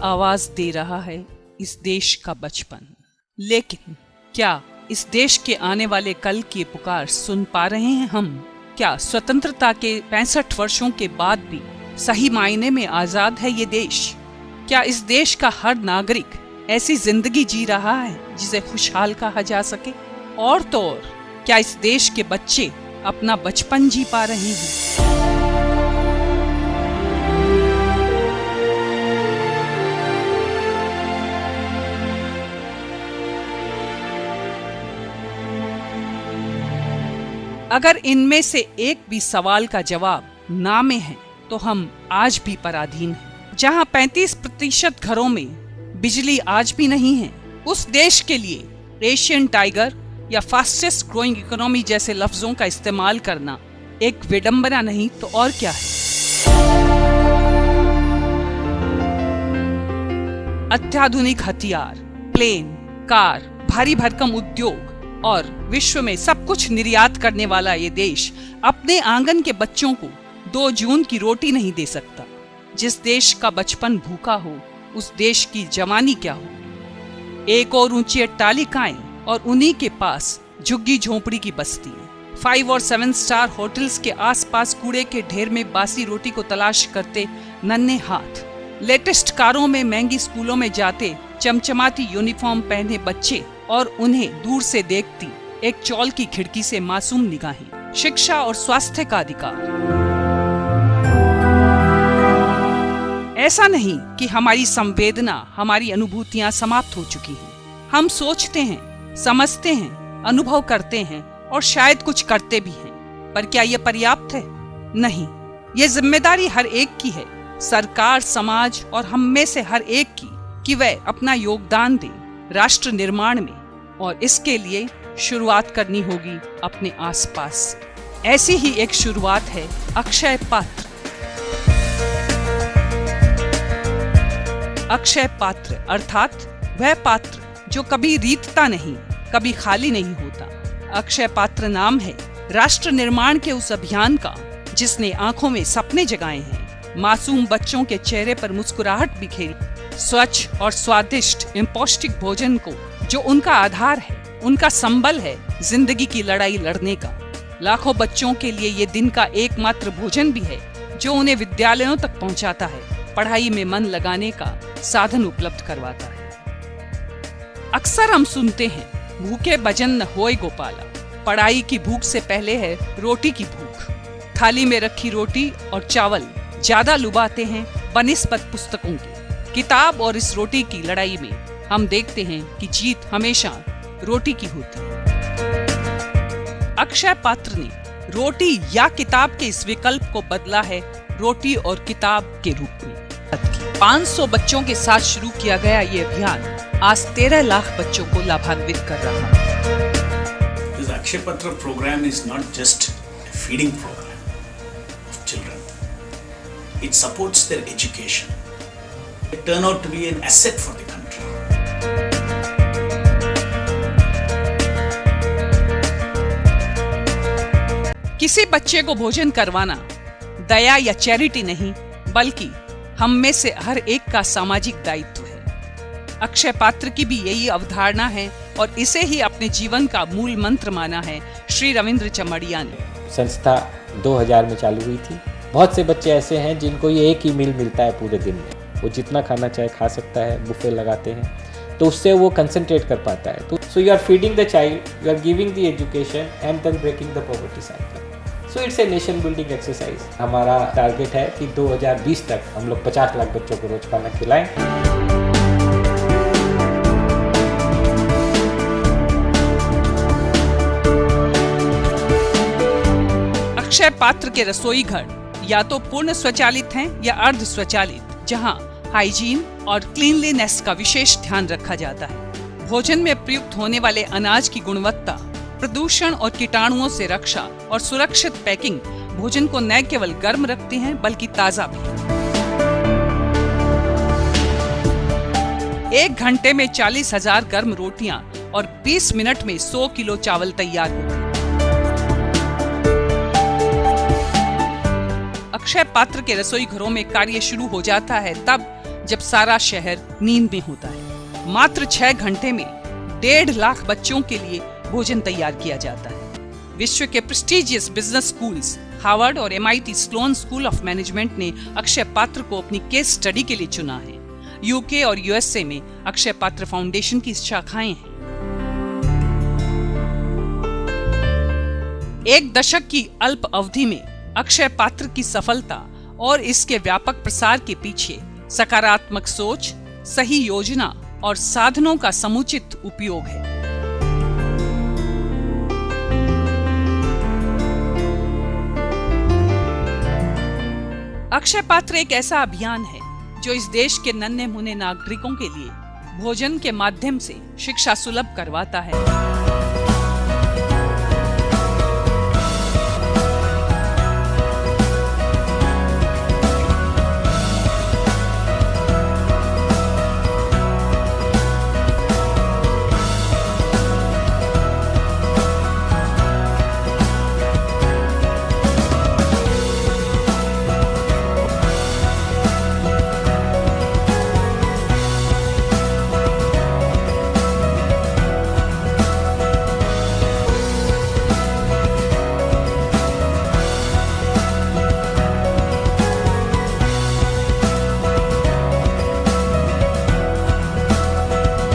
आवाज दे रहा है इस देश का बचपन, लेकिन क्या इस देश के आने वाले कल की पुकार सुन पा रहे हैं हम? क्या स्वतंत्रता के 65 वर्षों के बाद भी सही मायने में आजाद है ये देश? क्या इस देश का हर नागरिक ऐसी जिंदगी जी रहा है जिसे खुशहाल कहा जा सके? और तो और क्या इस देश के बच्चे अपना बचपन जी पा रहे हैं? अगर इनमें से एक भी सवाल का जवाब ना में है तो हम आज भी पराधीन हैं। जहां 35% घरों में बिजली आज भी नहीं है, उस देश के लिए एशियन टाइगर या फास्टेस्ट ग्रोइंग इकोनॉमी जैसे लफ्जों का इस्तेमाल करना एक विडंबना नहीं तो और क्या है। अत्याधुनिक हथियार, प्लेन, कार, भारी भरकम उद्योग और विश्व में सब कुछ निर्यात करने वाला ये देश अपने आंगन के बच्चों को 2 जून की रोटी नहीं दे सकता। जिस देश का बचपन भूखा हो, उस देश की जवानी क्या हो। एक और ऊंची अट्टालिकाएं और उन्हीं के पास झुग्गी झोंपड़ी की बस्तियां, 5 और 7 स्टार होटल्स के आसपास कूड़े के ढेर में बासी रोटी को तलाश करते नन्हे हाथ, लेटेस्ट कारों में महंगी स्कूलों में जाते चमचमाती यूनिफॉर्म पहने बच्चे और उन्हें दूर से देखती एक चौल की खिड़की से मासूम निगाहें, शिक्षा और स्वास्थ्य का अधिकार। ऐसा नहीं कि हमारी संवेदना, हमारी अनुभूतियां समाप्त हो चुकी हैं। हम सोचते हैं, समझते हैं, अनुभव करते हैं और शायद कुछ करते भी हैं, पर क्या यह पर्याप्त है? नहीं, यह जिम्मेदारी हर एक की है, सरकार, समाज और हम में से हर एक की, कि वह अपना योगदान दे राष्ट्र निर्माण में, और इसके लिए शुरुआत करनी होगी अपने आसपास से। ऐसी ही एक शुरुआत है अक्षय पात्र। अक्षय पात्र अर्थात वह पात्र जो कभी रीतता नहीं, कभी खाली नहीं होता। अक्षय पात्र नाम है राष्ट्र निर्माण के उस अभियान का जिसने आंखों में सपने जगाए हैं, मासूम बच्चों के चेहरे पर मुस्कुराहट बिखेरी, स्वच्छ और स्वादिष्ट एवं पौष्टिक भोजन को जो उनका आधार है, उनका संबल है जिंदगी की लड़ाई लड़ने का। लाखों बच्चों के लिए ये दिन का एकमात्र भोजन भी है जो उन्हें विद्यालयों तक पहुंचाता है, पढ़ाई में मन लगाने का साधन उपलब्ध करवाता है। अक्सर हम सुनते हैं, भूखे भजन न होए गोपाला। पढ़ाई की भूख से पहले है रोटी की भूख। थाली में रखी रोटी और चावल ज्यादा लुभाते हैं बनिस्बत पुस्तकों के। किताब और इस रोटी की लड़ाई में हम देखते हैं कि जीत हमेशा रोटी की होती है। अक्षय पात्र ने रोटी या किताब के इस विकल्प को बदला है रोटी और किताब के रूप में। 500 बच्चों के साथ शुरू किया गया ये अभियान आज 13 लाख बच्चों को लाभान्वित कर रहा है। This Akshay Patra program is not just a feeding program of children. It supports their education. It turn out to be an asset for the country. किसी बच्चे को भोजन करवाना दया या चैरिटी नहीं, बल्कि हम में से हर एक का सामाजिक दायित्व है। अक्षय पात्र की भी यही अवधारणा है और इसे ही अपने जीवन का मूल मंत्र माना है श्री रविंद्र चमड़िया ने। संस्था 2000 में चालू हुई थी। बहुत से बच्चे ऐसे हैं जिनको ये एक ही मील मिलता है पूरे दिन में, वो जितना खाना चाहे खा सकता है, बुफे लगाते हैं, तो उससे वो कंसंट्रेट कर पाता है। तो so you are feeding the child, you are giving the education and then breaking the poverty cycle. So it's a nation building exercise. हमारा टारगेट है कि 2020 तक हम लोग 50 लाख बच्चों को रोज खाना खिलाएं। अक्षय पात्र के रसोई घर या तो पूर्ण स्वचालित हैं या अर्ध स्वचालित, जहां हाइजीन और क्लीनलीनेस का विशेष ध्यान रखा जाता है। भोजन में प्रयुक्त होने वाले अनाज की गुणवत्ता, प्रदूषण और कीटाणुओं से रक्षा और सुरक्षित पैकिंग भोजन को न केवल गर्म रखती हैं बल्कि ताजा भी। 1 घंटे में 40,000 गर्म रोटियां और 20 मिनट में 100 किलो चावल तैयार होते हैं। अक्षय पात्र के रसोई घरों में कार्य शुरू हो जाता है तब जब सारा शहर नींद में होता है। मात्र 6 घंटे में 1.5 लाख बच्चों के लिए भोजन तैयार किया जाता है। विश्व के प्रेस्टिजियस बिजनेस स्कूल्स हार्वर्ड और MIT Sloan school of management ने अक्षय पात्र को अपनी केस स्टडी के लिए चुना है। UK और USA में अक्षय पात्र फाउंडेशन की शाखाएं हैं। 1 दशक की अल्प अवधि में अक्षय पात्र की सफलता और इसके व्यापक प्रसार के पीछे सकारात्मक सोच, सही योजना और साधनों का समुचित उपयोग है। अक्षय पात्र एक ऐसा अभियान है जो इस देश के नन्हे मुन्ने नागरिकों के लिए भोजन के माध्यम से शिक्षा सुलभ करवाता है।